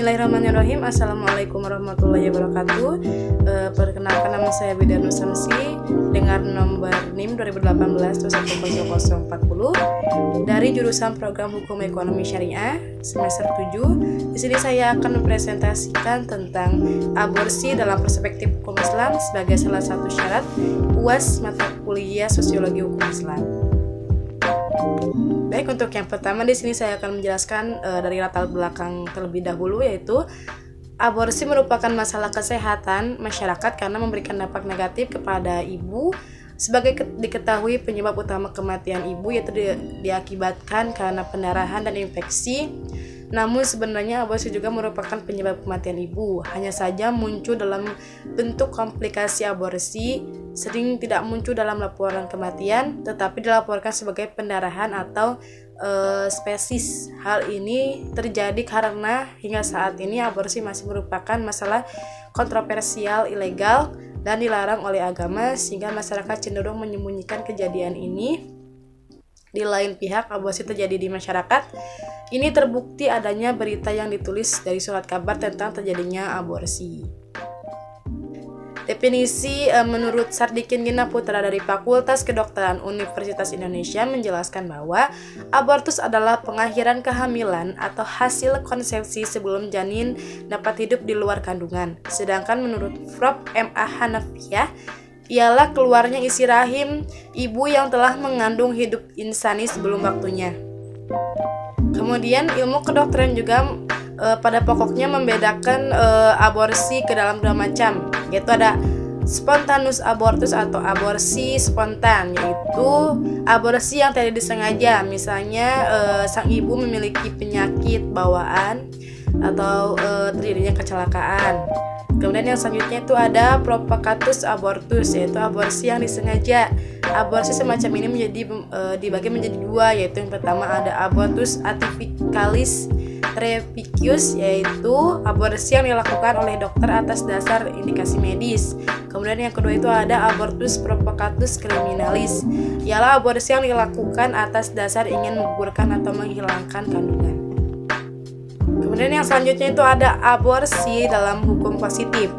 Bismillahirrahmanirrahim. Assalamualaikum warahmatullahi wabarakatuh. Perkenalkan, nama saya Bida Nusamsi dengan nomor NIM 2018-210040 dari jurusan Program Hukum Ekonomi Syariah semester 7. Di sini saya akan mempresentasikan tentang aborsi dalam perspektif hukum Islam sebagai salah satu syarat UAS mata kuliah Sosiologi Hukum Islam. Baik, untuk yang pertama di sini saya akan menjelaskan dari latar belakang terlebih dahulu, yaitu aborsi merupakan masalah kesehatan masyarakat karena memberikan dampak negatif kepada ibu. Sebagai diketahui penyebab utama kematian ibu yaitu diakibatkan karena pendarahan dan infeksi. Namun sebenarnya aborsi juga merupakan penyebab kematian ibu. Hanya saja muncul dalam bentuk komplikasi aborsi, sering tidak muncul dalam laporan kematian, tetapi dilaporkan sebagai pendarahan atau spesies. Hal ini terjadi karena hingga saat ini aborsi masih merupakan masalah kontroversial, ilegal, dan dilarang oleh agama, sehingga masyarakat cenderung menyembunyikan kejadian ini. Di lain pihak, aborsi terjadi di masyarakat. Ini terbukti adanya berita yang ditulis dari surat kabar tentang terjadinya aborsi. Definisi menurut Sardikin Gina Putra dari Fakultas Kedokteran Universitas Indonesia menjelaskan bahwa abortus adalah pengakhiran kehamilan atau hasil konsepsi sebelum janin dapat hidup di luar kandungan. Sedangkan menurut Prof. M.A. Hanafiyah, ialah keluarnya isi rahim ibu yang telah mengandung hidup insani sebelum waktunya. Kemudian ilmu kedokteran juga pada pokoknya membedakan aborsi ke dalam dua macam, yaitu ada spontanus abortus atau aborsi spontan, yaitu aborsi yang tidak disengaja, misalnya sang ibu memiliki penyakit bawaan atau terjadinya kecelakaan. Kemudian yang selanjutnya itu ada provocatus abortus, yaitu aborsi yang disengaja. Aborsi semacam ini dibagi menjadi dua, yaitu yang pertama ada abortus atypicalis trepicius, yaitu aborsi yang dilakukan oleh dokter atas dasar indikasi medis. Kemudian yang kedua itu ada abortus provocatus criminalis, ialah aborsi yang dilakukan atas dasar ingin menggugurkan atau menghilangkan kandungan. Kemudian yang selanjutnya itu ada aborsi dalam hukum positif.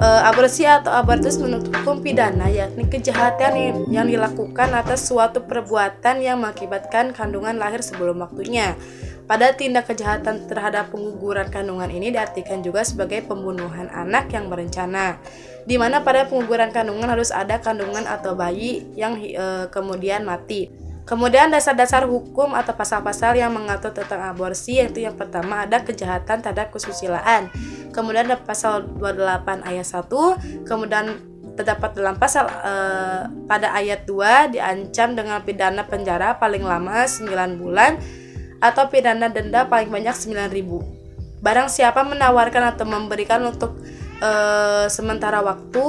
Aborsi atau abortus menurut hukum pidana yakni kejahatan yang dilakukan atas suatu perbuatan yang mengakibatkan kandungan lahir sebelum waktunya. Pada tindak kejahatan terhadap pengguguran kandungan ini diartikan juga sebagai pembunuhan anak yang berencana, di mana pada pengguguran kandungan harus ada kandungan atau bayi yang kemudian mati. Kemudian dasar-dasar hukum atau pasal-pasal yang mengatur tentang aborsi, yaitu yang pertama ada kejahatan terhadap kesusilaan. Kemudian ada pasal 28 ayat 1, kemudian terdapat dalam pasal pada ayat 2 diancam dengan pidana penjara paling lama 9 bulan atau pidana denda paling banyak 9.000. Barang siapa menawarkan atau memberikan untuk sementara waktu,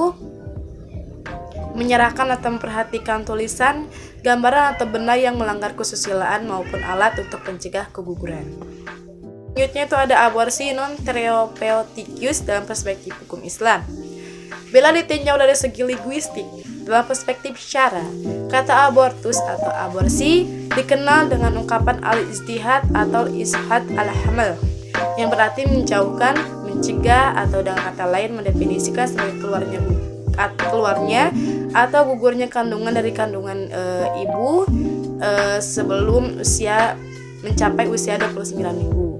menyerahkan atau memperhatikan tulisan, gambaran atau benda yang melanggar kesusilaan maupun alat untuk mencegah keguguran. Selanjutnya itu ada aborsi non-therapeuticus dalam perspektif hukum Islam. Bila ditinjau dari segi linguistik, dalam perspektif syara, kata abortus atau aborsi dikenal dengan ungkapan al-ijtihad atau ishat al-hamil, yang berarti menjauhkan, mencegah, atau dengan kata lain mendefinisikan sebagai keluarnya atau gugurnya kandungan dari kandungan ibu sebelum usia mencapai usia 29 minggu.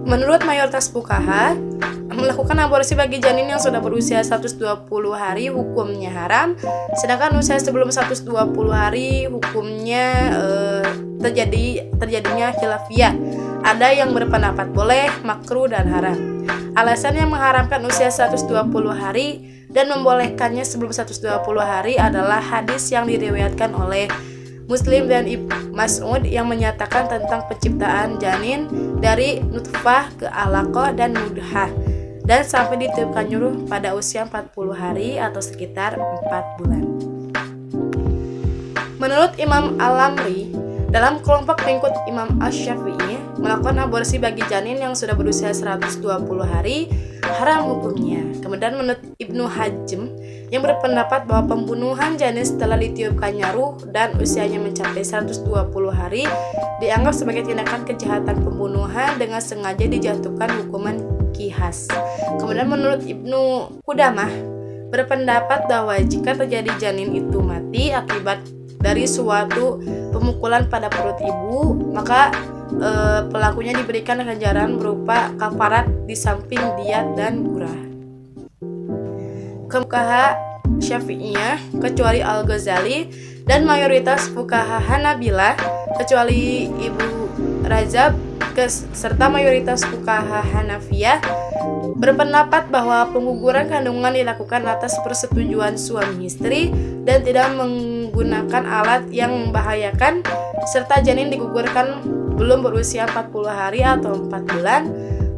Menurut mayoritas fuqaha, melakukan aborsi bagi janin yang sudah berusia 120 hari hukumnya haram, sedangkan usia sebelum 120 hari hukumnya terjadinya khilafiyah. Ada yang berpendapat boleh, makruh, dan haram. Alasan yang mengharamkan usia 120 hari dan membolehkannya sebelum 120 hari adalah hadis yang diriwayatkan oleh Muslim dan Ibnu Mas'ud yang menyatakan tentang penciptaan janin dari nutfah ke alaqah dan mudghah dan sampai ditiupkan ruh pada usia 40 hari atau sekitar 4 bulan. Menurut Imam Al-Lamri, dalam kelompok pengikut Imam Asy-Syafi'i, melakukan aborsi bagi janin yang sudah berusia 120 hari haram hukumnya. Kemudian menurut Ibnu Hazm yang berpendapat bahwa pembunuhan janin setelah ditiupkannya ruh dan usianya mencapai 120 hari dianggap sebagai tindakan kejahatan pembunuhan dengan sengaja dijatuhkan hukuman qisas. Kemudian menurut Ibnu Qudamah berpendapat bahwa jika terjadi janin itu mati akibat dari suatu pemukulan pada perut ibu, maka pelakunya diberikan ganjaran berupa kafarat di samping diat dan gurah. Fuqaha Syafi'iyah kecuali Al-Ghazali dan mayoritas fuqaha Hanabilah kecuali Ibnu Rajab serta mayoritas fuqaha Hanafiyah berpendapat bahwa pengguguran kandungan dilakukan atas persetujuan suami istri dan tidak menggunakan alat yang membahayakan, serta janin digugurkan belum berusia 40 hari atau 4 bulan,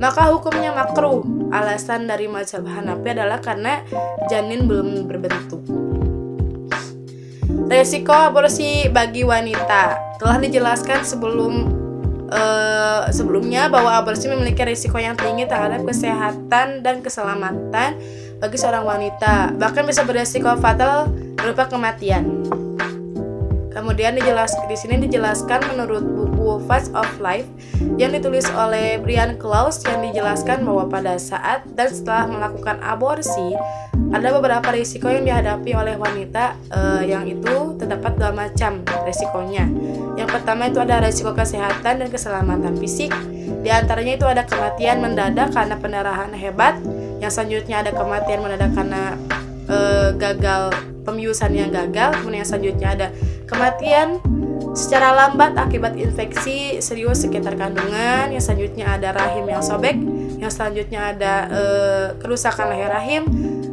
maka hukumnya makruh. Alasan dari mazhab Hanafi adalah karena janin belum berbentuk. Resiko aborsi bagi wanita telah dijelaskan sebelumnya bahwa aborsi memiliki risiko yang tinggi terhadap kesehatan dan keselamatan bagi seorang wanita, bahkan bisa beresiko fatal berupa kematian. Kemudian di sini dijelaskan menurut buku Facts of Life yang ditulis oleh Brian Klaus yang dijelaskan bahwa pada saat dan setelah melakukan aborsi ada beberapa risiko yang dihadapi oleh wanita, yang itu terdapat dua macam risikonya. Yang pertama itu ada risiko kesehatan dan keselamatan fisik. Di antaranya itu ada kematian mendadak karena pendarahan hebat. Yang selanjutnya ada kematian mendadak karena gagal pembiusan yang gagal. Kemudian yang selanjutnya ada kematian secara lambat akibat infeksi serius sekitar kandungan. Yang selanjutnya ada rahim yang sobek. Yang selanjutnya ada kerusakan leher rahim.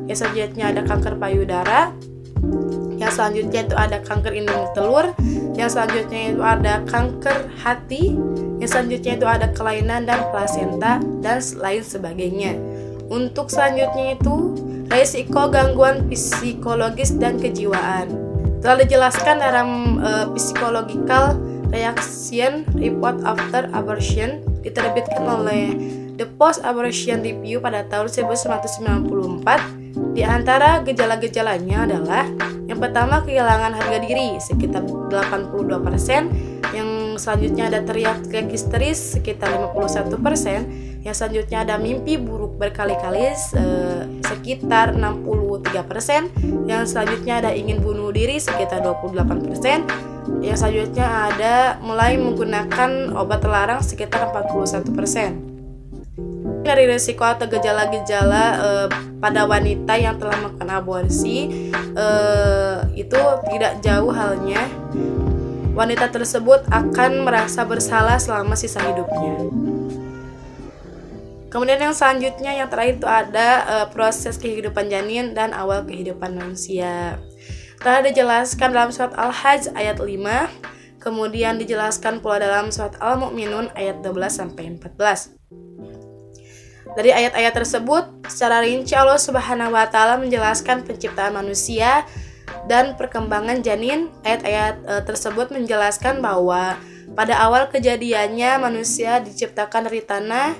Yang selanjutnya ada kanker payudara. Yang selanjutnya itu ada kanker indung telur. Yang selanjutnya itu ada kanker hati. Yang selanjutnya itu ada kelainan dan plasenta dan lain sebagainya. Untuk selanjutnya itu risiko gangguan psikologis dan kejiwaan. Telah dijelaskan dalam Psychological Reaction Report After Abortion diterbitkan oleh The Post-Abortion Review pada tahun 1994. Di antara gejala-gejalanya adalah yang pertama kehilangan harga diri sekitar 82%, yang selanjutnya ada teriak-teriak histeris sekitar 51%, yang selanjutnya ada mimpi buruk berkali-kali sekitar 63%, yang selanjutnya ada ingin bunuh diri sekitar 28%, yang selanjutnya ada mulai menggunakan obat terlarang sekitar 41%. Dari risiko atau gejala-gejala pada wanita yang telah melakukan aborsi, itu tidak jauh halnya wanita tersebut akan merasa bersalah selama sisa hidupnya. Kemudian yang selanjutnya, yang terakhir itu ada proses kehidupan janin dan awal kehidupan manusia. Telah dijelaskan dalam surat Al-Hajj ayat 5, kemudian dijelaskan pula dalam surat Al-Mu'minun ayat 12-14. Dari ayat-ayat tersebut, secara rinci Allah Subhanahu wa Ta'ala menjelaskan penciptaan manusia dan perkembangan janin. Ayat-ayat tersebut menjelaskan bahwa pada awal kejadiannya manusia diciptakan dari tanah.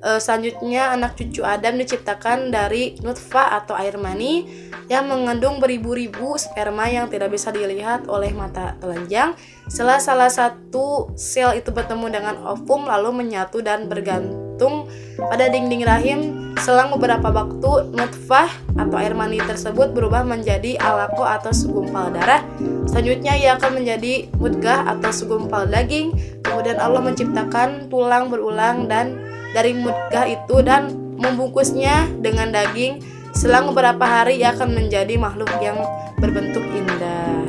Selanjutnya anak cucu Adam diciptakan dari nutfah atau air mani yang mengandung beribu-ribu sperma yang tidak bisa dilihat oleh mata telanjang. Setelah salah satu sel itu bertemu dengan ovum lalu menyatu dan bergantung pada dinding rahim, selang beberapa waktu nutfah atau air mani tersebut berubah menjadi alaqah atau segumpal darah. Selanjutnya ia akan menjadi mudghah atau segumpal daging. Kemudian Allah menciptakan tulang berulang dan dari mudghah itu dan membungkusnya dengan daging. Selang beberapa hari ia akan menjadi makhluk yang berbentuk indah.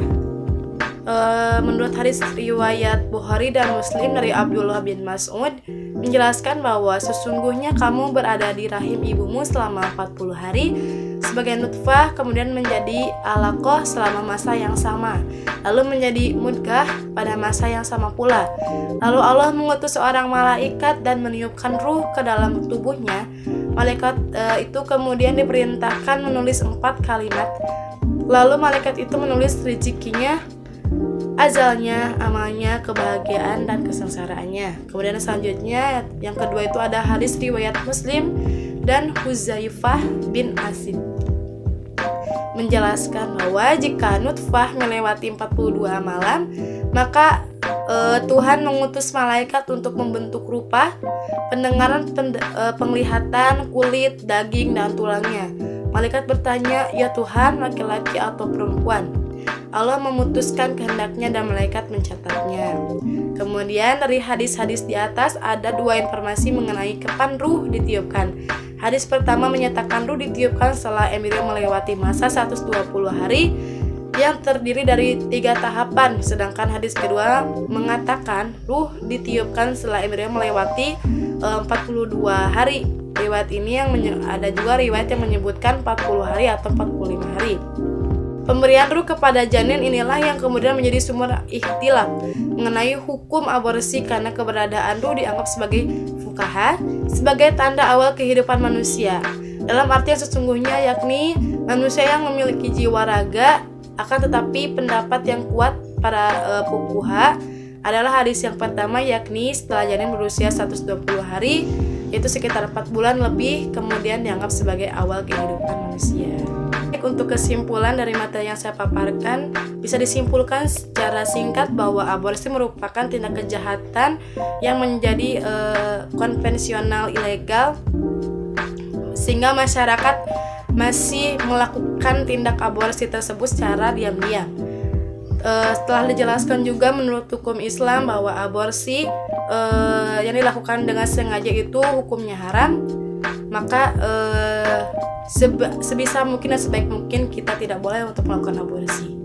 Menurut hadis riwayat Bukhari dan Muslim dari Abdullah bin Mas'ud menjelaskan bahwa sesungguhnya kamu berada di rahim ibumu selama 40 hari sebagai nutfah, kemudian menjadi alaqah selama masa yang sama, lalu menjadi mudghah pada masa yang sama pula. Lalu Allah mengutus seorang malaikat dan meniupkan ruh ke dalam tubuhnya. Malaikat itu kemudian diperintahkan menulis 4 kalimat. Lalu malaikat itu menulis rezekinya azalnya, amalnya, kebahagiaan, dan kesengsaraannya. Kemudian selanjutnya yang kedua itu ada hadis riwayat Muslim dan Huzaifah bin Asid menjelaskan bahwa jika nutfah melewati 42 malam, maka Tuhan mengutus malaikat untuk membentuk rupa, pendengaran, penglihatan, kulit, daging, dan tulangnya. Malaikat bertanya, "Ya Tuhan, laki-laki atau perempuan?" Allah memutuskan kehendaknya dan malaikat mencatatnya. Kemudian dari hadis-hadis di atas ada dua informasi mengenai kapan ruh ditiupkan. Hadis pertama menyatakan ruh ditiupkan setelah embrio melewati masa 120 hari yang terdiri dari 3 tahapan. Sedangkan hadis kedua mengatakan ruh ditiupkan setelah embrio melewati 42 hari. Riwayat ini ada juga riwayat yang menyebutkan 40 hari atau 45 hari. Pemberian ruh kepada janin inilah yang kemudian menjadi sumber ikhtilaf mengenai hukum aborsi, karena keberadaan ruh dianggap sebagai fuqaha sebagai tanda awal kehidupan manusia. Dalam arti yang sesungguhnya, yakni manusia yang memiliki jiwa raga. Akan tetapi pendapat yang kuat para fuqaha adalah hadis yang pertama, yakni setelah janin berusia 120 hari, yaitu sekitar 4 bulan lebih, kemudian dianggap sebagai awal kehidupan manusia. Untuk kesimpulan dari materi yang saya paparkan, bisa disimpulkan secara singkat bahwa aborsi merupakan tindak kejahatan yang menjadi konvensional ilegal, sehingga masyarakat masih melakukan tindak aborsi tersebut secara diam-diam. Setelah dijelaskan juga menurut hukum Islam bahwa aborsi yang dilakukan dengan sengaja itu hukumnya haram, maka sebisa mungkin dan sebaik mungkin kita tidak boleh untuk melakukan aborsi.